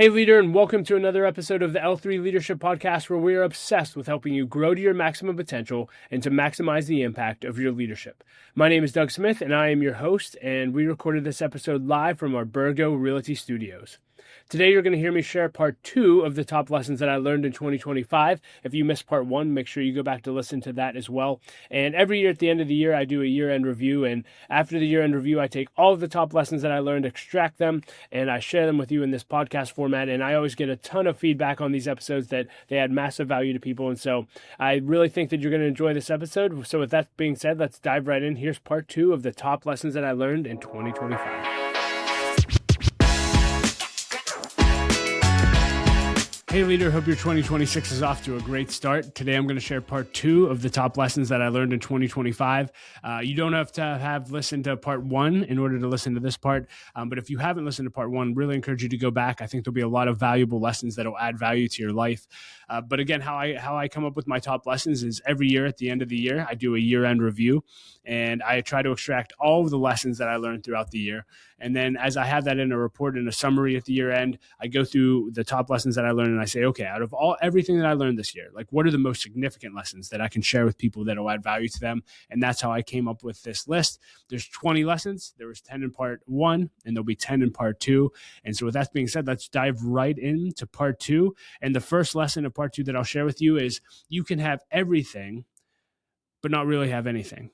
Hey, leader, and welcome to another episode of the L3 Leadership Podcast, where we are obsessed with helping you grow to your maximum potential and to maximize the impact of your leadership. My name is Doug Smith, and I am your host, and we recorded this episode live from our Burgo Realty Studios. Today, you're going to hear me share part 2 of the top lessons that I learned in 2025. If you missed part 1, make sure you go back to listen to that as well. And every year at the end of the year, I do a year-end review. And after the year-end review, I take all of the top lessons that I learned, extract them, and I share them with you in this podcast format. And I always get a ton of feedback on these episodes that they add massive value to people. And so I really think that you're going to enjoy this episode. So with that being said, let's dive right in. Here's part 2 of the top lessons that I learned in 2025. Hey leader, hope your 2026 is off to a great start. Today I'm going to share part 2 of the top lessons that I learned in 2025. You don't have to have listened to part 1 in order to listen to this part, but if you haven't listened to part 1, really encourage you to go back. I think there'll be a lot of valuable lessons that will add value to your life. But again, how I come up with my top lessons is every year at the end of the year, I do a year-end review, and I try to extract all of the lessons that I learned throughout the year. And then as I have that in a report and a summary at the year end, I go through the top lessons that I learned and I say, okay, out of everything that I learned this year, like what are the most significant lessons that I can share with people that will add value to them? And that's how I came up with this list. There's 20 lessons. There was 10 in part 1 and there'll be 10 in part 2. And so with that being said, let's dive right into part 2. And the first lesson of part 2 that I'll share with you is you can have everything, but not really have anything.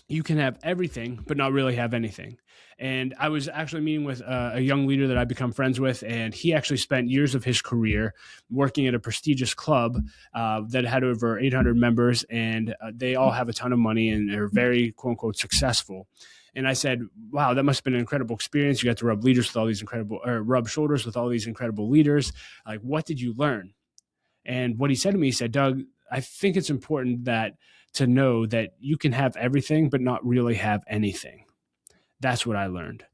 You can have everything, but not really have anything. And I was actually meeting with a young leader that I've become friends with, and he actually spent years of his career working at a prestigious club that had over 800 members, and they all have a ton of money and are very, quote unquote, successful. And I said, wow, that must have been an incredible experience. You got to rub shoulders with all these incredible leaders. Like, what did you learn? And what he said to me, he said, Doug, I think it's important to know that you can have everything, but not really have anything. That's what I learned.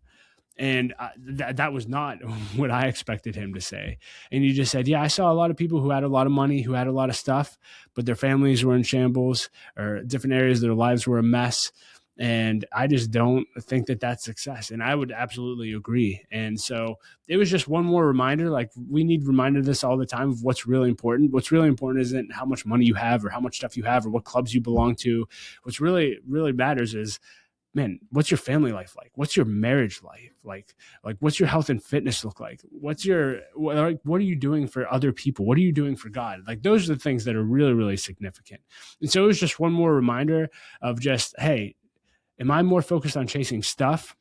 And that was not what I expected him to say. And he just said, yeah, I saw a lot of people who had a lot of money, who had a lot of stuff, but their families were in shambles or different areas of their lives were a mess. And I just don't think that that's success. And I would absolutely agree. And so it was just one more reminder. Like, we need reminded of this all the time of what's really important. What's really important isn't how much money you have or how much stuff you have or what clubs you belong to. What's really, really matters is, man, what's your family life like? What's your marriage life like? Like, what's your health and fitness look like? What are you doing for other people? What are you doing for God? Like, those are the things that are really, really significant. And so it was just one more reminder of just, hey, am I more focused on chasing stuff,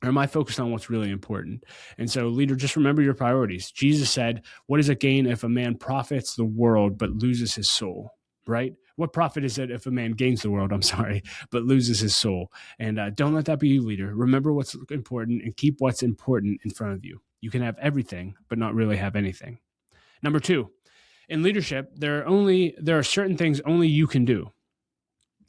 or am I focused on what's really important? And so, leader, just remember your priorities. Jesus said, what is a gain if a man profits the world but loses his soul, right? What profit is it if a man gains the world, but loses his soul? And don't let that be you, leader. Remember what's important and keep what's important in front of you. You can have everything, but not really have anything. Number 2, in leadership, there are certain things only you can do.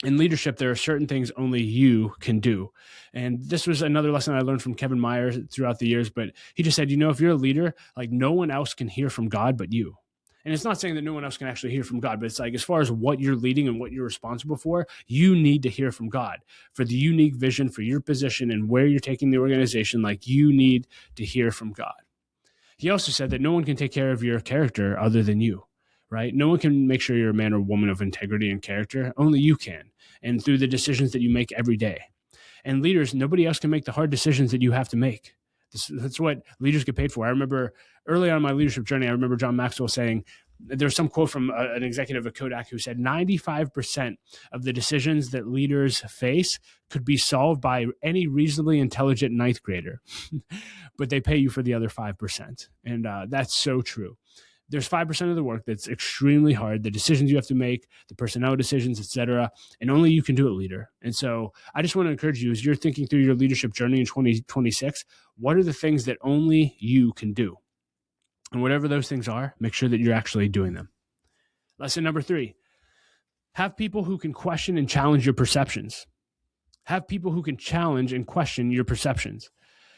In leadership, there are certain things only you can do. And this was another lesson I learned from Kevin Myers throughout the years, but he just said, if you're a leader, like, no one else can hear from God but you. And it's not saying that no one else can actually hear from God, but it's like, as far as what you're leading and what you're responsible for, you need to hear from God for the unique vision for your position and where you're taking the organization. Like, you need to hear from God. He also said that no one can take care of your character other than you. Right? No one can make sure you're a man or woman of integrity and character. Only you can. And through the decisions that you make every day. And leaders, nobody else can make the hard decisions that you have to make. That's what leaders get paid for. I remember early on in my leadership journey, I remember John Maxwell saying, there's some quote from an executive at Kodak who said 95% of the decisions that leaders face could be solved by any reasonably intelligent ninth grader, but they pay you for the other 5%. And that's so true. There's 5% of the work that's extremely hard, the decisions you have to make, the personnel decisions, et cetera, and only you can do it, leader. And so I just want to encourage you, as you're thinking through your leadership journey in 2026, what are the things that only you can do? And whatever those things are, make sure that you're actually doing them. Lesson number 3, have people who can question and challenge your perceptions. Have people who can challenge and question your perceptions.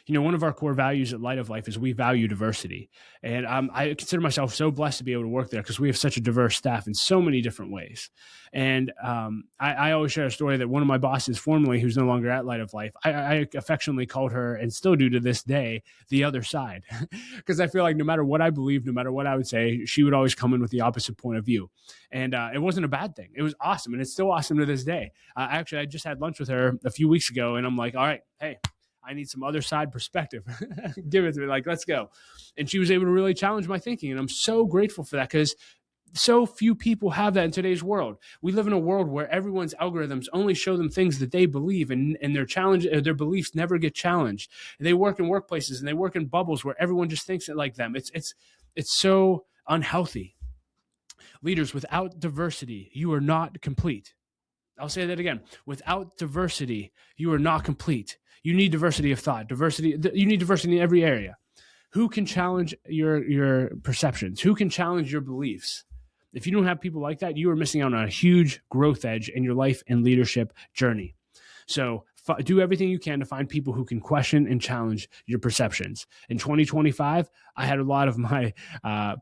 One of our core values at Light of Life is we value diversity. And I consider myself so blessed to be able to work there because we have such a diverse staff in so many different ways. And I always share a story that one of my bosses formerly, who's no longer at Light of Life, I affectionately called her, and still do to this day, the other side. Because I feel like no matter what I believe, no matter what I would say, she would always come in with the opposite point of view. And it wasn't a bad thing. It was awesome. And it's still awesome to this day. Actually, I just had lunch with her a few weeks ago, and I'm like, all right, hey, I need some other side perspective. Give it to me. Like, let's go. And she was able to really challenge my thinking. And I'm so grateful for that because so few people have that in today's world. We live in a world where everyone's algorithms only show them things that they believe, and their beliefs never get challenged. They work in workplaces and they work in bubbles where everyone just thinks it like them. It's so unhealthy. Leaders, without diversity, you are not complete. I'll say that again. Without diversity, you are not complete. You need diversity of thought, you need diversity in every area. Who can challenge your perceptions? Who can challenge your beliefs? If you don't have people like that, you are missing out on a huge growth edge in your life and leadership journey. So do everything you can to find people who can question and challenge your perceptions. In 2025, I had a lot of my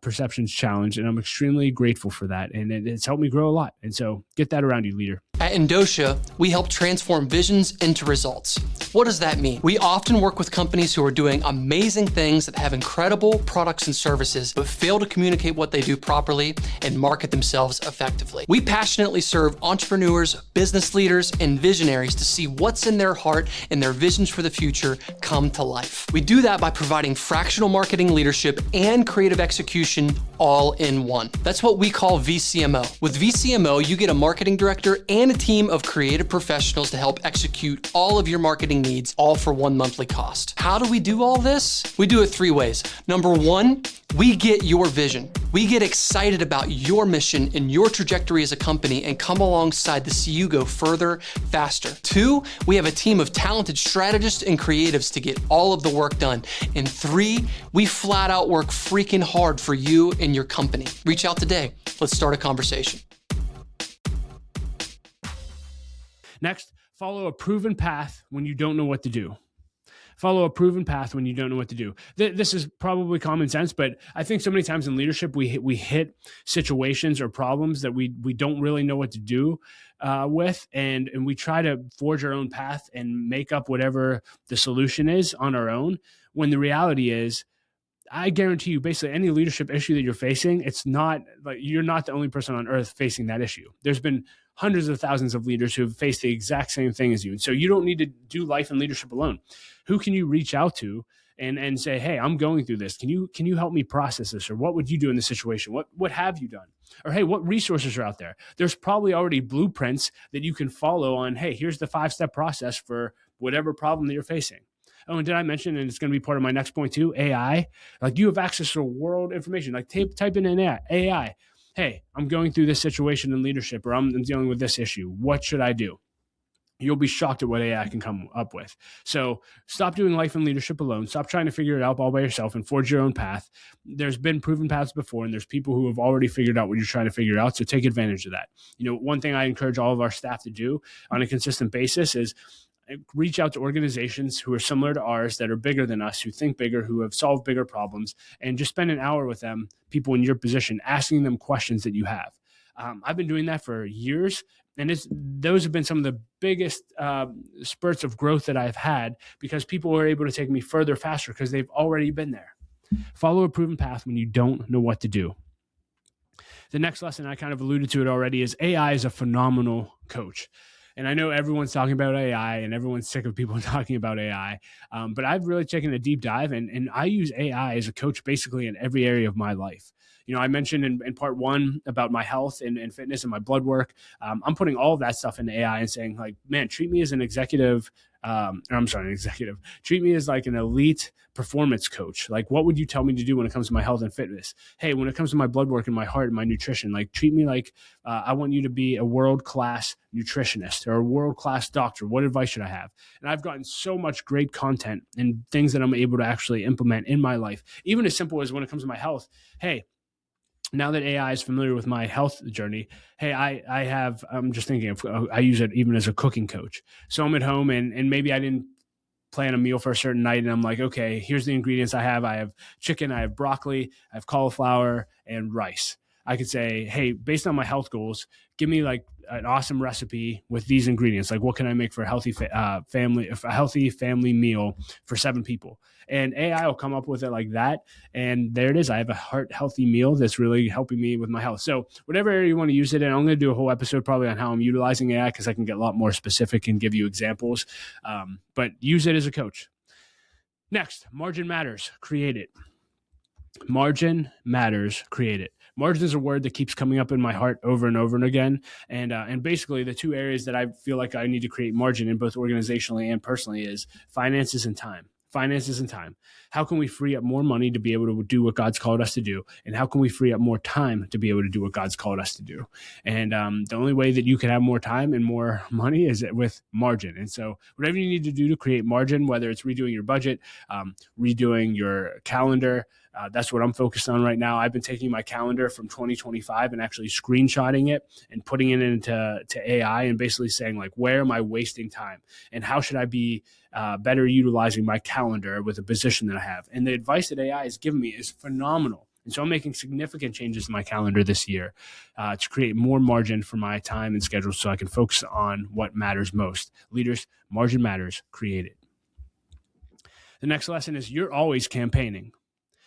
perceptions challenged, and I'm extremely grateful for that. And it's helped me grow a lot. And so get that around you, leader. At Endosha, we help transform visions into results. What does that mean? We often work with companies who are doing amazing things that have incredible products and services, but fail to communicate what they do properly and market themselves effectively. We passionately serve entrepreneurs, business leaders, and visionaries to see what's in their heart and their visions for the future come to life. We do that by providing fractional marketing leadership and creative execution all in one. That's what we call VCMO. With VCMO, you get a marketing director and a team of creative professionals to help execute all of your marketing needs, all for one monthly cost. How do we do all this? We do it 3 ways. Number 1, we get your vision. We get excited about your mission and your trajectory as a company and come alongside to see you go further, faster. 2, we have a team of talented strategists and creatives to get all of the work done. And 3, we flat out work freaking hard for you and your company. Reach out today. Let's start a conversation. Next, follow a proven path when you don't know what to do. Follow a proven path when you don't know what to do. This is probably common sense, but I think so many times in leadership, we hit situations or problems that we don't really know what to do with, and we try to forge our own path and make up whatever the solution is on our own, when the reality is, I guarantee you, basically any leadership issue that you're facing, it's not like you're not the only person on earth facing that issue. There's been hundreds of thousands of leaders who have faced the exact same thing as you. And so you don't need to do life and leadership alone. Who can you reach out to and say, hey, I'm going through this. Can you help me process this? Or what would you do in this situation? What have you done? Or, hey, what resources are out there? There's probably already blueprints that you can follow on, hey, here's the 5-step process for whatever problem that you're facing. Oh, and did I mention, and it's going to be part of my next point too, AI? Like, you have access to world information. Like, type in an AI. Hey, I'm going through this situation in leadership, or I'm dealing with this issue. What should I do? You'll be shocked at what AI can come up with. So stop doing life and leadership alone. Stop trying to figure it out all by yourself and forge your own path. There's been proven paths before, and there's people who have already figured out what you're trying to figure out. So take advantage of that. One thing I encourage all of our staff to do on a consistent basis is reach out to organizations who are similar to ours, that are bigger than us, who think bigger, who have solved bigger problems, and just spend an hour with them, people in your position, asking them questions that you have. I've been doing that for years, and those have been some of the biggest spurts of growth that I've had, because people are able to take me further faster because they've already been there. Follow a proven path when you don't know what to do. The next lesson, I kind of alluded to it already, is AI is a phenomenal coach. And I know everyone's talking about AI and everyone's sick of people talking about AI, but I've really taken a deep dive, and I use AI as a coach basically in every area of my life. I mentioned in part 1 about my health and fitness and my blood work. I'm putting all of that stuff into AI and saying, like, man, treat me as an executive. Treat me as like an elite performance coach. Like, what would you tell me to do when it comes to my health and fitness? Hey, when it comes to my blood work and my heart and my nutrition, like, treat me like I want you to be a world-class nutritionist or a world-class doctor. What advice should I have? And I've gotten so much great content and things that I'm able to actually implement in my life. Even as simple as when it comes to my health. Hey, now that AI is familiar with my health journey, hey, I'm just thinking of, I use it even as a cooking coach. So I'm at home and maybe I didn't plan a meal for a certain night, and I'm like, okay, here's the ingredients I have. I have chicken, I have broccoli, I have cauliflower, and rice. I could say, hey, based on my health goals, give me like an awesome recipe with these ingredients. Like, what can I make for a healthy family meal for 7 people? And AI will come up with it like that. And there it is. I have a heart healthy meal that's really helping me with my health. So whatever area you want to use it in, I'm going to do a whole episode probably on how I'm utilizing AI, because I can get a lot more specific and give you examples. But use it as a coach. Next, margin matters. Create it. Margin matters. Create it. Margin is a word that keeps coming up in my heart over and over and again. And basically the 2 areas that I feel like I need to create margin in, both organizationally and personally, is finances and time. Finances and time. How can we free up more money to be able to do what God's called us to do? And how can we free up more time to be able to do what God's called us to do? And the only way that you can have more time and more money is with margin. And so whatever you need to do to create margin, whether it's redoing your budget, redoing your calendar, that's what I'm focused on right now. I've been taking my calendar from 2025 and actually screenshotting it and putting it into AI and basically saying, like, where am I wasting time? And how should I be better utilizing my calendar with a position that I have? And the advice that AI has given me is phenomenal. And so I'm making significant changes to my calendar this year to create more margin for my time and schedule so I can focus on what matters most. Leaders, margin matters. Create it. The next lesson is you're always campaigning.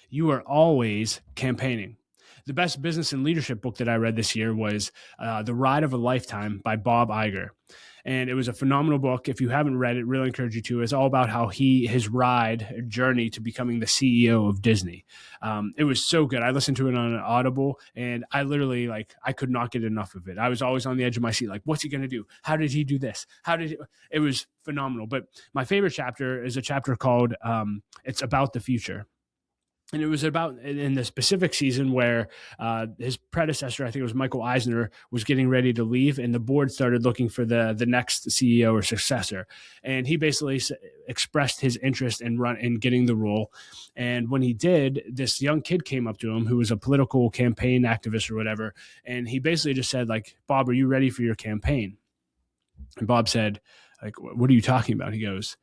You are always campaigning. The best business and leadership book that I read this year was The Ride of a Lifetime by Bob Iger. And it was a phenomenal book. If you haven't read it, really encourage you to. It's all about how his journey to becoming the CEO of Disney. It was so good. I listened to it on Audible, and I literally, I could not get enough of it. I was always on the edge of my seat, like, what's he going to do? How did he do this? It was phenomenal. But my favorite chapter is a chapter called It's About the Future. And it was about in the specific season where his predecessor, I think it was Michael Eisner, was getting ready to leave, and the board started looking for the next CEO or successor. And he basically expressed his interest in getting the role. And when he did, this young kid came up to him who was a political campaign activist or whatever, and he basically just said, like, Bob, are you ready for your campaign? And Bob said, like, what are you talking about? He goes,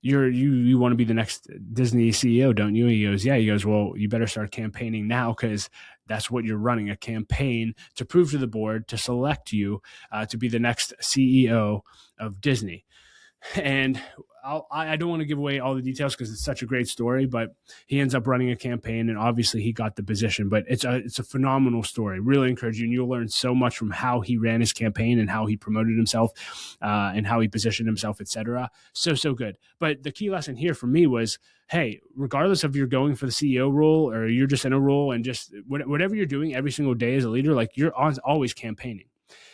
you want to be the next Disney CEO, don't you? He goes, yeah. He goes, well, you better start campaigning now, because that's what you're running, a campaign to prove to the board to select you to be the next CEO of Disney. And I don't want to give away all the details because it's such a great story, but he ends up running a campaign, and obviously he got the position. But it's a phenomenal story. Really encourage you, and you'll learn so much from how he ran his campaign and how he promoted himself and how he positioned himself, etc. So good. But the key lesson here for me was, hey, regardless of you're going for the CEO role or you're just in a role, and just whatever you're doing every single day as a leader, like, you're always campaigning.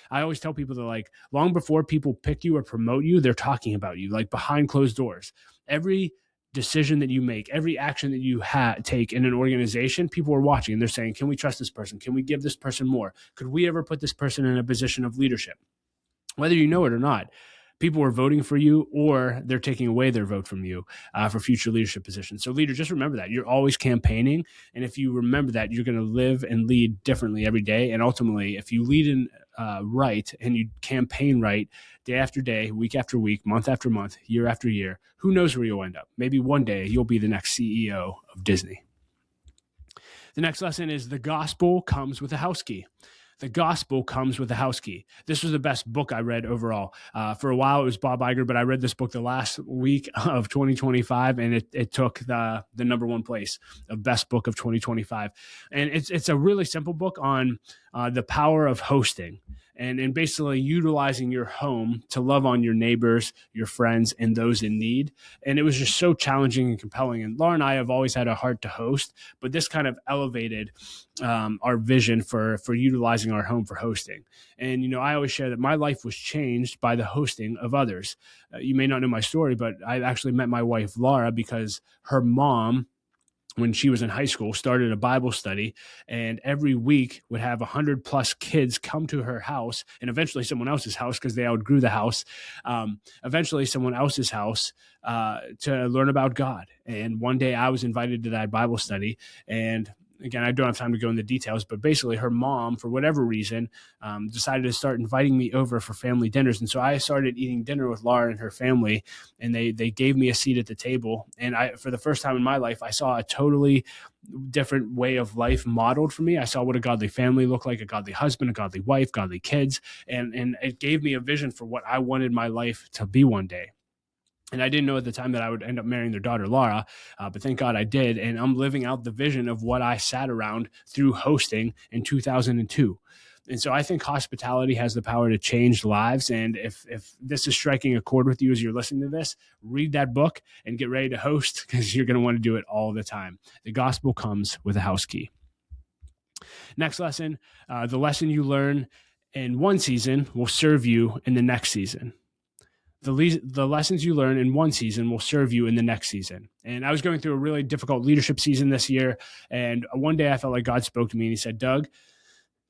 I always tell people that, like, long before people pick you or promote you, they're talking about you, like, behind closed doors. Every decision that you make, every action that you take in an organization, people are watching, and they're saying, can we trust this person? Can we give this person more? Could we ever put this person in a position of leadership? Whether you know it or not, people are voting for you, or they're taking away their vote from you for future leadership positions. So leader, just remember that. You're always campaigning. And if you remember that, you're going to live and lead differently every day. And ultimately, if you lead in right and you campaign right day after day, week after week, month after month, year after year, who knows where you'll end up? Maybe one day you'll be the next CEO of Disney. The next lesson is the gospel comes with a house key. The gospel comes with a house key. This was the best book I read overall. For a while, it was Bob Iger, but I read this book the last week of 2025, and it took the number one place of best book of 2025. And it's a really simple book on the power of hosting and basically utilizing your home to love on your neighbors, your friends, and those in need. And it was just so challenging and compelling. And Laura and I have always had a heart to host, but this kind of elevated our vision for utilizing our home for hosting. And, I always share that my life was changed by the hosting of others. You may not know my story, but I actually met my wife, Laura, because her mom, when she was in high school, started a Bible study, and every week would have 100+ kids come to her house, and eventually someone else's house, because they outgrew the house, eventually someone else's house to learn about God. And one day I was invited to that Bible study, and again, I don't have time to go into details, but basically her mom, for whatever reason, decided to start inviting me over for family dinners. And so I started eating dinner with Laura and her family, and they gave me a seat at the table. And for the first time in my life, I saw a totally different way of life modeled for me. I saw what a godly family looked like, a godly husband, a godly wife, godly kids. And it gave me a vision for what I wanted my life to be one day. And I didn't know at the time that I would end up marrying their daughter, Laura, but thank God I did. And I'm living out the vision of what I sat around through hosting in 2002. And so I think hospitality has the power to change lives. And if this is striking a chord with you as you're listening to this, read that book and get ready to host, because you're going to want to do it all the time. The gospel comes with a house key. Next lesson, the lesson you learn in one season will serve you in the next season. The lessons you learn in one season will serve you in the next season. And I was going through a really difficult leadership season this year. And one day I felt like God spoke to me and he said, Doug,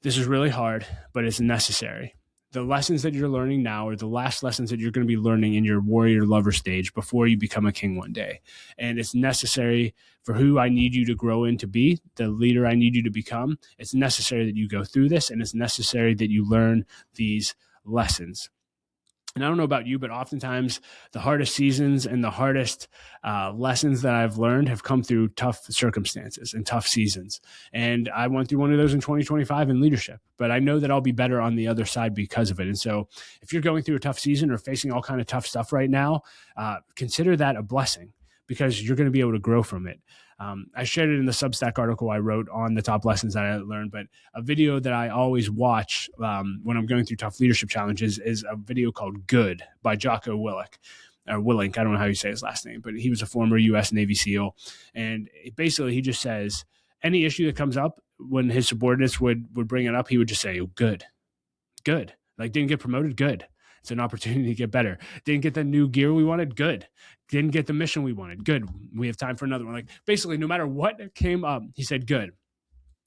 this is really hard, but it's necessary. The lessons that you're learning now are the last lessons that you're going to be learning in your warrior lover stage before you become a king one day. And it's necessary for who I need you to grow into be, the leader I need you to become. It's necessary that you go through this, and it's necessary that you learn these lessons. And I don't know about you, but oftentimes the hardest seasons and the hardest lessons that I've learned have come through tough circumstances and tough seasons. And I went through one of those in 2025 in leadership, but I know that I'll be better on the other side because of it. And so if you're going through a tough season or facing all kind of tough stuff right now, consider that a blessing, because you're going to be able to grow from it. I shared it in the Substack article I wrote on the top lessons that I learned, but a video that I always watch when I'm going through tough leadership challenges is a video called Good by Jocko Willink. Willink, I don't know how you say his last name, but he was a former U.S. Navy SEAL. And basically he just says, any issue that comes up, when his subordinates would bring it up, he would just say, oh, good. Like, didn't get promoted? Good. It's an opportunity to get better. Didn't get the new gear we wanted? Good. Didn't get the mission we wanted? Good. We have time for another one. Like, basically, no matter what came up, he said good.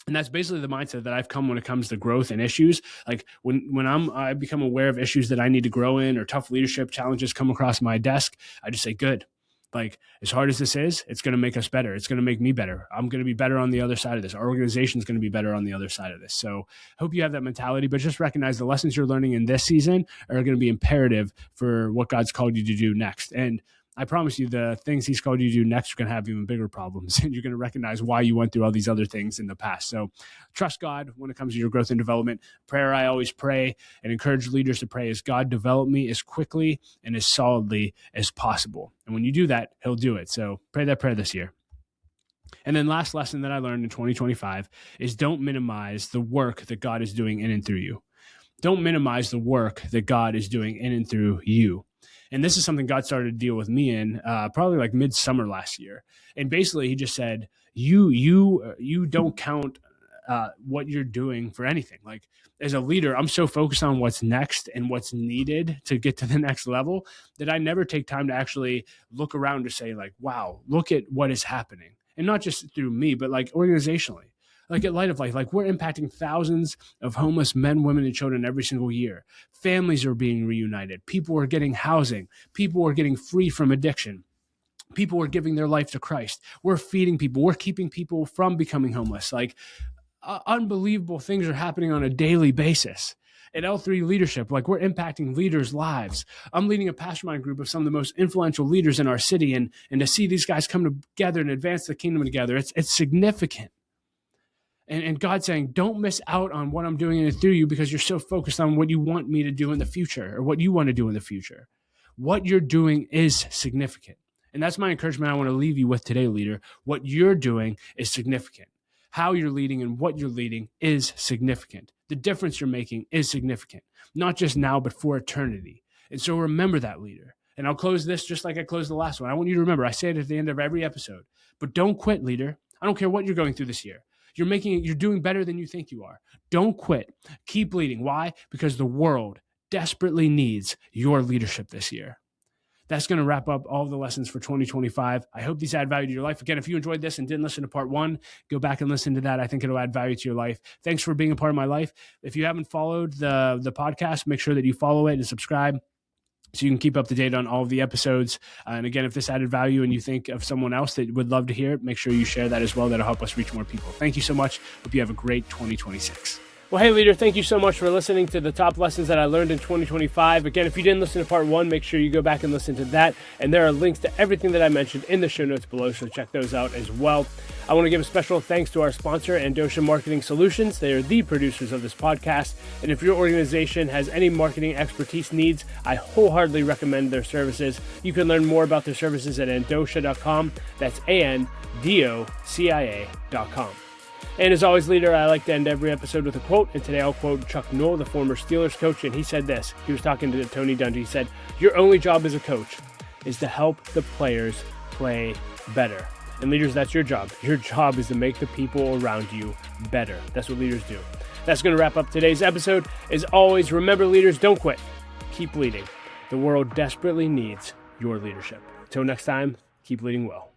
And that's basically the mindset that I've come when it comes to growth and issues. Like when I become aware of issues that I need to grow in, or tough leadership challenges come across my desk, I just say good. Like, as hard as this is, it's going to make us better. It's going to make me better. I'm going to be better on the other side of this. Our organization is going to be better on the other side of this. So I hope you have that mentality, but just recognize the lessons you're learning in this season are going to be imperative for what God's called you to do next. And I promise you, the things he's called you to do next are going to have even bigger problems, and you're going to recognize why you went through all these other things in the past. So trust God when it comes to your growth and development. Prayer I always pray and encourage leaders to pray is, God, develop me as quickly and as solidly as possible. And when you do that, he'll do it. So pray that prayer this year. And then last lesson that I learned in 2025 is, don't minimize the work that God is doing in and through you. Don't minimize the work that God is doing in and through you. And this is something God started to deal with me in probably like midsummer last year. And basically he just said, you don't count what you're doing for anything. Like, as a leader, I'm so focused on what's next and what's needed to get to the next level that I never take time to actually look around to say, like, wow, look at what is happening. And not just through me, but like organizationally. Like at Light of Life, like, we're impacting thousands of homeless men, women, and children every single year. Families are being reunited. People are getting housing. People are getting free from addiction. People are giving their life to Christ. We're feeding people. We're keeping people from becoming homeless. Like, unbelievable things are happening on a daily basis. At L3 Leadership, like, we're impacting leaders' lives. I'm leading a mastermind group of some of the most influential leaders in our city, and to see these guys come together and advance the kingdom together, it's significant. And God's saying, don't miss out on what I'm doing in and through you because you're so focused on what you want me to do in the future, or what you want to do in the future. What you're doing is significant. And that's my encouragement I want to leave you with today, leader. What you're doing is significant. How you're leading and what you're leading is significant. The difference you're making is significant, not just now, but for eternity. And so remember that, leader. And I'll close this just like I closed the last one. I want you to remember, I say it at the end of every episode, but don't quit, leader. I don't care what you're going through this year. You're doing better than you think you are. Don't quit. Keep leading. Why? Because the world desperately needs your leadership this year. That's going to wrap up all of the lessons for 2025. I hope these add value to your life. Again, if you enjoyed this and didn't listen to part one, go back and listen to that. I think it'll add value to your life. Thanks for being a part of my life. If you haven't followed the podcast, make sure that you follow it and subscribe. so you can keep up to date on all of the episodes. And again, if this added value and you think of someone else that would love to hear it, make sure you share that as well. That'll help us reach more people. Thank you so much. Hope you have a great 2026. Well, hey, leader, thank you so much for listening to the top lessons that I learned in 2025. Again, if you didn't listen to part 1, make sure you go back and listen to that. And there are links to everything that I mentioned in the show notes below, so check those out as well. I want to give a special thanks to our sponsor, Andosha Marketing Solutions. They are the producers of this podcast. And if your organization has any marketing expertise needs, I wholeheartedly recommend their services. You can learn more about their services at andosha.com. That's ANDOCIA.com. And as always, leader, I like to end every episode with a quote. And today I'll quote Chuck Noll, the former Steelers coach. And he said this. He was talking to Tony Dungy. He said, "Your only job as a coach is to help the players play better." And leaders, that's your job. Your job is to make the people around you better. That's what leaders do. That's going to wrap up today's episode. As always, remember, leaders, don't quit. Keep leading. The world desperately needs your leadership. Until next time, keep leading well.